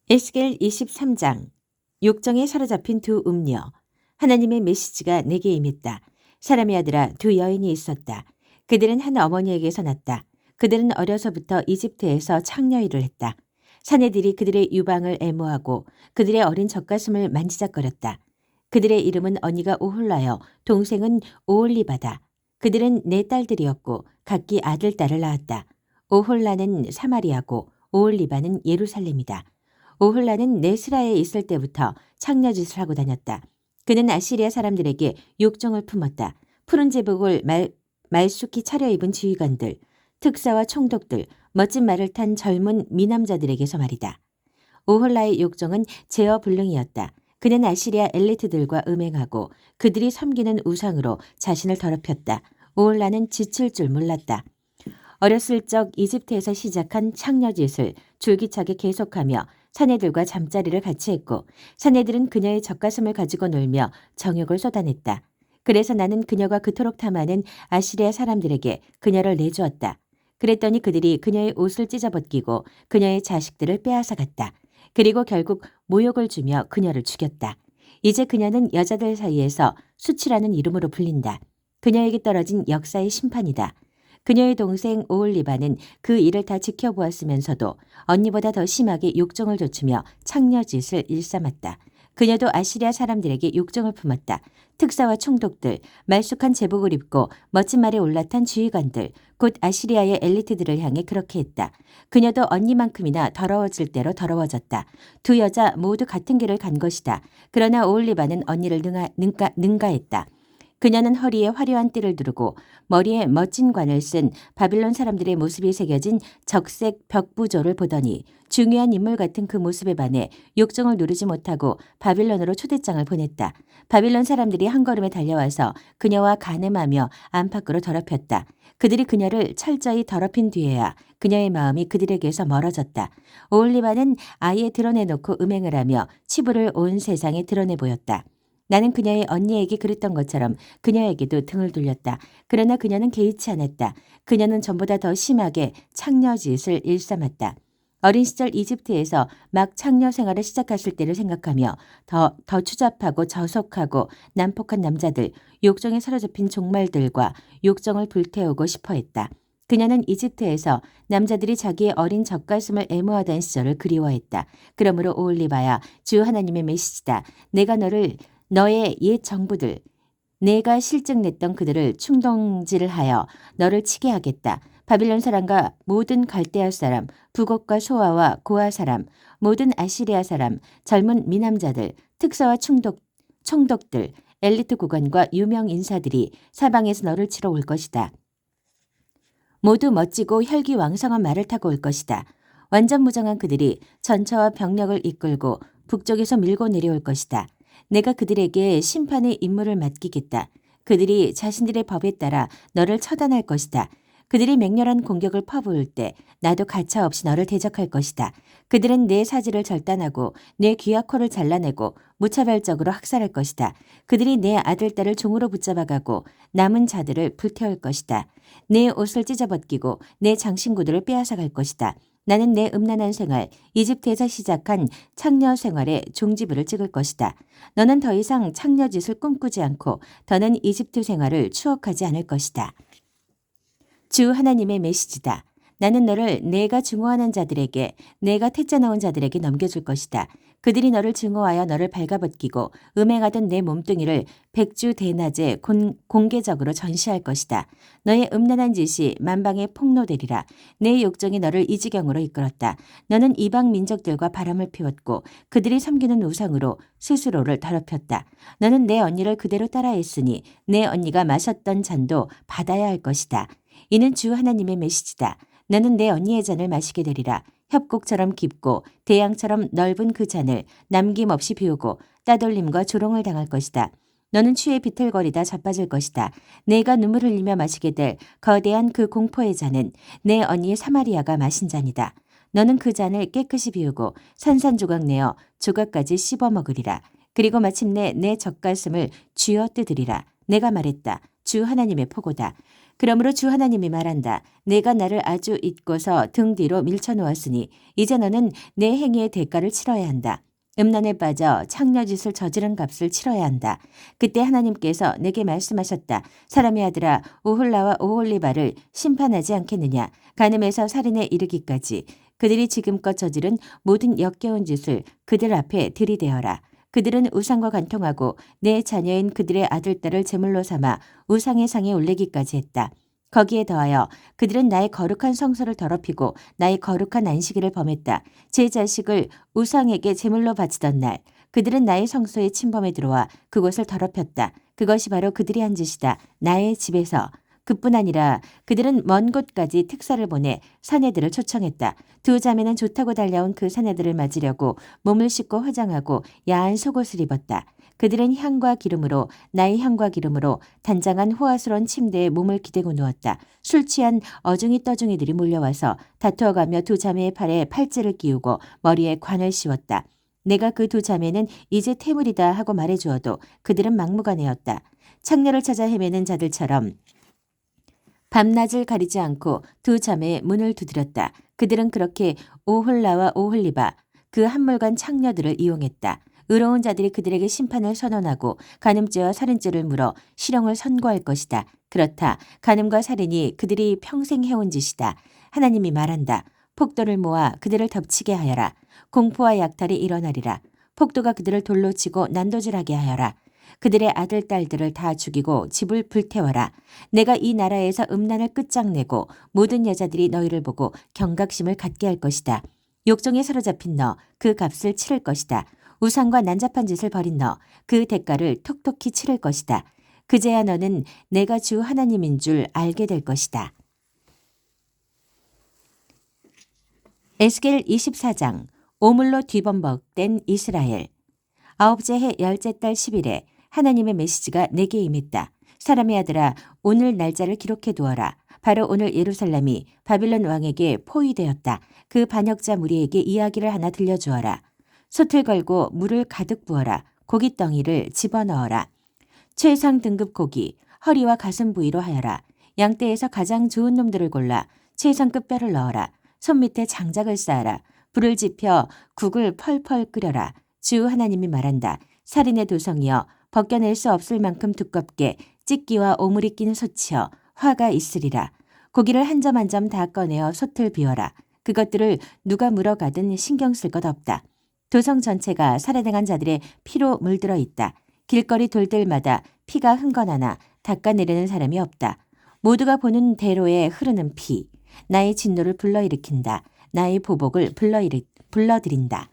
에스겔 23장. 욕정에 사로잡힌 두 음녀. 하나님의 메시지가 내게 임했다. 사람의 아들아, 두 여인이 있었다. 그들은 한 어머니에게서 났다. 그들은 어려서부터 이집트에서 창녀일을 했다. 사내들이 그들의 유방을 애모하고 그들의 어린 젖가슴을 만지작거렸다. 그들의 이름은 언니가 오홀라여 동생은 오홀리바다. 그들은 네 딸들이었고 각기 아들, 딸을 낳았다. 오홀라는 사마리아고 오홀리바는 예루살렘이다. 오홀라는 네스라에 있을 때부터 창녀짓을 하고 다녔다. 그는 아시리아 사람들에게 욕정을 품었다. 푸른 제복을 말쑥히 차려입은 지휘관들, 특사와 총독들, 멋진 말을 탄 젊은 미남자들에게서 말이다. 오홀라의 욕정은 제어불능이었다. 그는 아시리아 엘리트들과 음행하고 그들이 섬기는 우상으로 자신을 더럽혔다. 오홀라는 지칠 줄 몰랐다. 어렸을 적 이집트에서 시작한 창녀짓을 줄기차게 계속하며 사내들과 잠자리를 같이 했고 사내들은 그녀의 젖가슴을 가지고 놀며 정욕을 쏟아냈다. 그래서 나는 그녀가 그토록 탐하는 아시리아 사람들에게 그녀를 내주었다. 그랬더니 그들이 그녀의 옷을 찢어벗기고 그녀의 자식들을 빼앗아갔다. 그리고 결국 모욕을 주며 그녀를 죽였다. 이제 그녀는 여자들 사이에서 수치라는 이름으로 불린다. 그녀에게 떨어진 역사의 심판이다. 그녀의 동생 오올리바는 그 일을 다 지켜보았으면서도 언니보다 더 심하게 욕정을 좇으며 창녀짓을 일삼았다. 그녀도 아시리아 사람들에게 욕정을 품었다. 특사와 총독들, 말쑥한 제복을 입고 멋진 말에 올라탄 지휘관들, 곧 아시리아의 엘리트들을 향해 그렇게 했다. 그녀도 언니만큼이나 더러워질 대로 더러워졌다. 두 여자 모두 같은 길을 간 것이다. 그러나 오올리바는 언니를 능가했다. 그녀는 허리에 화려한 띠를 두르고 머리에 멋진 관을 쓴 바빌론 사람들의 모습이 새겨진 적색 벽부조를 보더니 중요한 인물 같은 그 모습에 반해 욕정을 누르지 못하고 바빌론으로 초대장을 보냈다. 바빌론 사람들이 한 걸음에 달려와서 그녀와 간음하며 안팎으로 더럽혔다. 그들이 그녀를 철저히 더럽힌 뒤에야 그녀의 마음이 그들에게서 멀어졌다. 오올리바는 아예 드러내놓고 음행을 하며 치부를 온 세상에 드러내 보였다. 나는 그녀의 언니에게 그랬던 것처럼 그녀에게도 등을 돌렸다. 그러나 그녀는 개의치 않았다. 그녀는 전보다 더 심하게 창녀짓을 일삼았다. 어린 시절 이집트에서 막 창녀 생활을 시작했을 때를 생각하며 더 추잡하고 저속하고 난폭한 남자들, 욕정에 사로잡힌 종말들과 욕정을 불태우고 싶어 했다. 그녀는 이집트에서 남자들이 자기의 어린 젖가슴을 애무하던 시절을 그리워했다. 그러므로 오올리바야, 주 하나님의 메시지다. 내가 너의 옛 정부들, 내가 실증냈던 그들을 충동질을 하여 너를 치게 하겠다. 바빌론 사람과 모든 갈대아 사람, 북옥과 소아와 고아 사람, 모든 아시리아 사람, 젊은 미남자들, 특사와 총독들, 엘리트 구관과 유명 인사들이 사방에서 너를 치러 올 것이다. 모두 멋지고 혈기왕성한 말을 타고 올 것이다. 완전 무장한 그들이 전차와 병력을 이끌고 북쪽에서 밀고 내려올 것이다. 내가 그들에게 심판의 임무를 맡기겠다. 그들이 자신들의 법에 따라 너를 처단할 것이다. 그들이 맹렬한 공격을 퍼부을 때 나도 가차없이 너를 대적할 것이다. 그들은 내 사지를 절단하고 내 귀와 코를 잘라내고 무차별적으로 학살할 것이다. 그들이 내 아들, 딸을 종으로 붙잡아가고 남은 자들을 불태울 것이다. 내 옷을 찢어벗기고 내 장신구들을 빼앗아갈 것이다. 나는 내 음란한 생활, 이집트에서 시작한 창녀 생활에 종지부를 찍을 것이다. 너는 더 이상 창녀짓을 꿈꾸지 않고 더는 이집트 생활을 추억하지 않을 것이다. 주 하나님의 메시지다. 나는 너를 내가 증오하는 자들에게, 내가 택자 넣은 자들에게 넘겨줄 것이다. 그들이 너를 증오하여 너를 발가벗기고 음행하던 내 몸뚱이를 백주 대낮에 공개적으로 전시할 것이다. 너의 음란한 짓이 만방에 폭로되리라. 내 욕정이 너를 이 지경으로 이끌었다. 너는 이방 민족들과 바람을 피웠고 그들이 섬기는 우상으로 스스로를 더럽혔다. 너는 내 언니를 그대로 따라했으니 내 언니가 마셨던 잔도 받아야 할 것이다. 이는 주 하나님의 메시지다. 너는 내 언니의 잔을 마시게 되리라. 협곡처럼 깊고 대양처럼 넓은 그 잔을 남김없이 비우고 따돌림과 조롱을 당할 것이다. 너는 취해 비틀거리다 자빠질 것이다. 내가 눈물 흘리며 마시게 될 거대한 그 공포의 잔은 내 언니 사마리아가 마신 잔이다. 너는 그 잔을 깨끗이 비우고 산산조각 내어 조각까지 씹어먹으리라. 그리고 마침내 내 젖가슴을 쥐어 뜯으리라. 내가 말했다. 주 하나님의 포고다. 그러므로 주 하나님이 말한다. 내가 나를 아주 잊고서 등 뒤로 밀쳐놓았으니 이제 너는 내 행위의 대가를 치러야 한다. 음란에 빠져 창녀짓을 저지른 값을 치러야 한다. 그때 하나님께서 내게 말씀하셨다. 사람의 아들아, 오홀라와 오홀리바를 심판하지 않겠느냐. 간음에서 살인에 이르기까지 그들이 지금껏 저지른 모든 역겨운 짓을 그들 앞에 들이대어라. 그들은 우상과 간통하고 내 자녀인 그들의 아들, 딸을 제물로 삼아 우상의 상에 올리기까지 했다. 거기에 더하여 그들은 나의 거룩한 성소를 더럽히고 나의 거룩한 안식일을 범했다. 제 자식을 우상에게 제물로 바치던 날 그들은 나의 성소에 침범해 들어와 그곳을 더럽혔다. 그것이 바로 그들이 한 짓이다. 나의 집에서. 그뿐 아니라 그들은 먼 곳까지 특사를 보내 사내들을 초청했다. 두 자매는 좋다고 달려온 그 사내들을 맞으려고 몸을 씻고 화장하고 야한 속옷을 입었다. 그들은 향과 기름으로 나의 향과 기름으로 단장한 호화스러운 침대에 몸을 기대고 누웠다. 술 취한 어중이 떠중이들이 몰려와서 다투어가며 두 자매의 팔에 팔찌를 끼우고 머리에 관을 씌웠다. 내가 그 두 자매는 이제 태물이다 하고 말해주어도 그들은 막무가내였다. 창녀를 찾아 헤매는 자들처럼 밤낮을 가리지 않고 두 자매의 문을 두드렸다. 그들은 그렇게 오홀라와 오홀리바 그 한물간 창녀들을 이용했다. 의로운 자들이 그들에게 심판을 선언하고 간음죄와 살인죄를 물어 실형을 선고할 것이다. 그렇다. 간음과 살인이 그들이 평생 해온 짓이다. 하나님이 말한다. 폭도를 모아 그들을 덮치게 하여라. 공포와 약탈이 일어나리라. 폭도가 그들을 돌로 치고 난도질하게 하여라. 그들의 아들, 딸들을 다 죽이고 집을 불태워라. 내가 이 나라에서 음란을 끝장내고 모든 여자들이 너희를 보고 경각심을 갖게 할 것이다. 욕정에 사로잡힌 너, 그 값을 치를 것이다. 우상과 난잡한 짓을 벌인 너, 그 대가를 톡톡히 치를 것이다. 그제야 너는 내가 주 하나님인 줄 알게 될 것이다. 에스겔 24장 오물로 뒤범벅된 이스라엘. 아홉째 해 열째 달 10일에 하나님의 메시지가 내게 임했다. 사람의 아들아, 오늘 날짜를 기록해 두어라. 바로 오늘 예루살렘이 바빌론 왕에게 포위되었다. 그 반역자 무리에게 이야기를 하나 들려주어라. 솥을 걸고 물을 가득 부어라. 고깃덩이를 집어넣어라. 최상 등급 고기, 허리와 가슴 부위로 하여라. 양떼에서 가장 좋은 놈들을 골라 최상급 뼈를 넣어라. 손밑에 장작을 쌓아라. 불을 지펴 국을 펄펄 끓여라. 주 하나님이 말한다. 살인의 도성이여, 벗겨낼 수 없을 만큼 두껍게 찢기와 오물이 낀 솥이여 화가 있으리라. 고기를 한 점 한 점 다 꺼내어 솥을 비워라. 그것들을 누가 물어가든 신경 쓸 것 없다. 도성 전체가 살해당한 자들의 피로 물들어 있다. 길거리 돌들마다 피가 흥건하나 닦아내리는 사람이 없다. 모두가 보는 대로에 흐르는 피. 나의 진노를 불러일으킨다. 나의 보복을 불러들인다.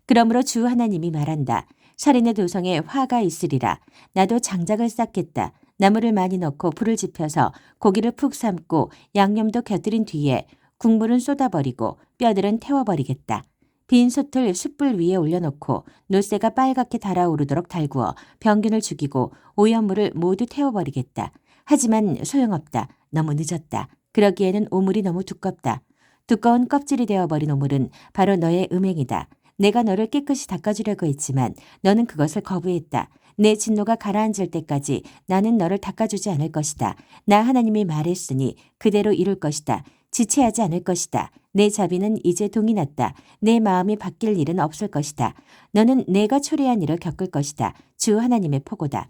그러므로 주 하나님이 말한다. 살인의 도성에 화가 있으리라. 나도 장작을 쌓겠다. 나무를 많이 넣고 불을 지펴서 고기를 푹 삶고 양념도 곁들인 뒤에 국물은 쏟아버리고 뼈들은 태워버리겠다. 빈 솥을 숯불 위에 올려놓고 노새가 빨갛게 달아오르도록 달구어 병균을 죽이고 오염물을 모두 태워버리겠다. 하지만 소용없다. 너무 늦었다. 그러기에는 오물이 너무 두껍다. 두꺼운 껍질이 되어버린 오물은 바로 너의 음행이다. 내가 너를 깨끗이 닦아주려고 했지만 너는 그것을 거부했다. 내 진노가 가라앉을 때까지 나는 너를 닦아주지 않을 것이다. 나 하나님이 말했으니 그대로 이룰 것이다. 지체하지 않을 것이다. 내 자비는 이제 동이 났다. 내 마음이 바뀔 일은 없을 것이다. 너는 내가 초래한 일을 겪을 것이다. 주 하나님의 포고다.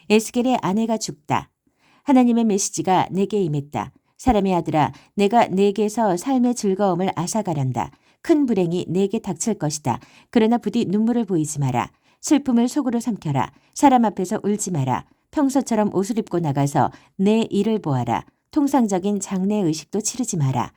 에스겔의 아내가 죽다. 하나님의 메시지가 내게 임했다. 사람의 아들아, 내가 내게서 삶의 즐거움을 앗아가련다. 큰 불행이 내게 닥칠 것이다. 그러나 부디 눈물을 보이지 마라. 슬픔을 속으로 삼켜라. 사람 앞에서 울지 마라. 평소처럼 옷을 입고 나가서 내 일을 보아라. 통상적인 장례 의식도 치르지 마라.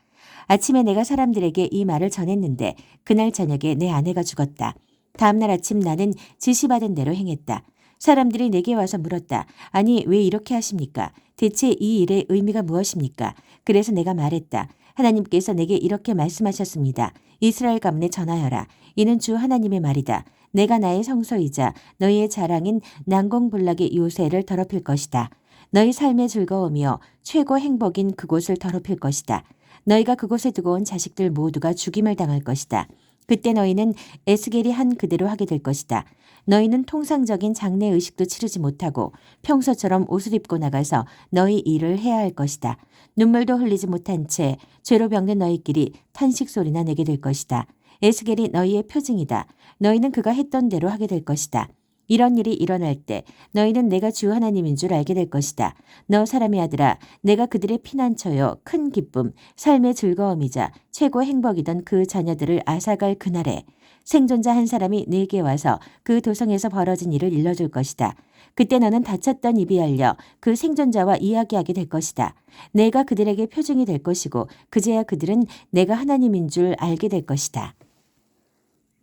아침에 내가 사람들에게 이 말을 전했는데 그날 저녁에 내 아내가 죽었다. 다음날 아침 나는 지시받은 대로 행했다. 사람들이 내게 와서 물었다. 아니, 왜 이렇게 하십니까? 대체 이 일의 의미가 무엇입니까? 그래서 내가 말했다. 하나님께서 내게 이렇게 말씀하셨습니다. 이스라엘 가문에 전하여라. 이는 주 하나님의 말이다. 내가 나의 성소이자 너희의 자랑인 난공불락의 요새를 더럽힐 것이다. 너희 삶의 즐거움이여 최고 행복인 그곳을 더럽힐 것이다. 너희가 그곳에 두고 온 자식들 모두가 죽임을 당할 것이다. 그때 너희는 에스겔이 한 그대로 하게 될 것이다. 너희는 통상적인 장례 의식도 치르지 못하고 평소처럼 옷을 입고 나가서 너희 일을 해야 할 것이다. 눈물도 흘리지 못한 채 죄로 병든 너희끼리 탄식 소리나 내게 될 것이다. 에스겔이 너희의 표징이다. 너희는 그가 했던 대로 하게 될 것이다. 이런 일이 일어날 때 너희는 내가 주 하나님인 줄 알게 될 것이다. 너 사람의 아들아, 내가 그들의 피난처요 큰 기쁨, 삶의 즐거움이자 최고 행복이던 그 자녀들을 앗아갈 그날에 생존자 한 사람이 내게 와서 그 도성에서 벌어진 일을 일러줄 것이다. 그때 너는 다쳤던 입이 열려 그 생존자와 이야기하게 될 것이다. 내가 그들에게 표징이 될 것이고 그제야 그들은 내가 하나님인 줄 알게 될 것이다.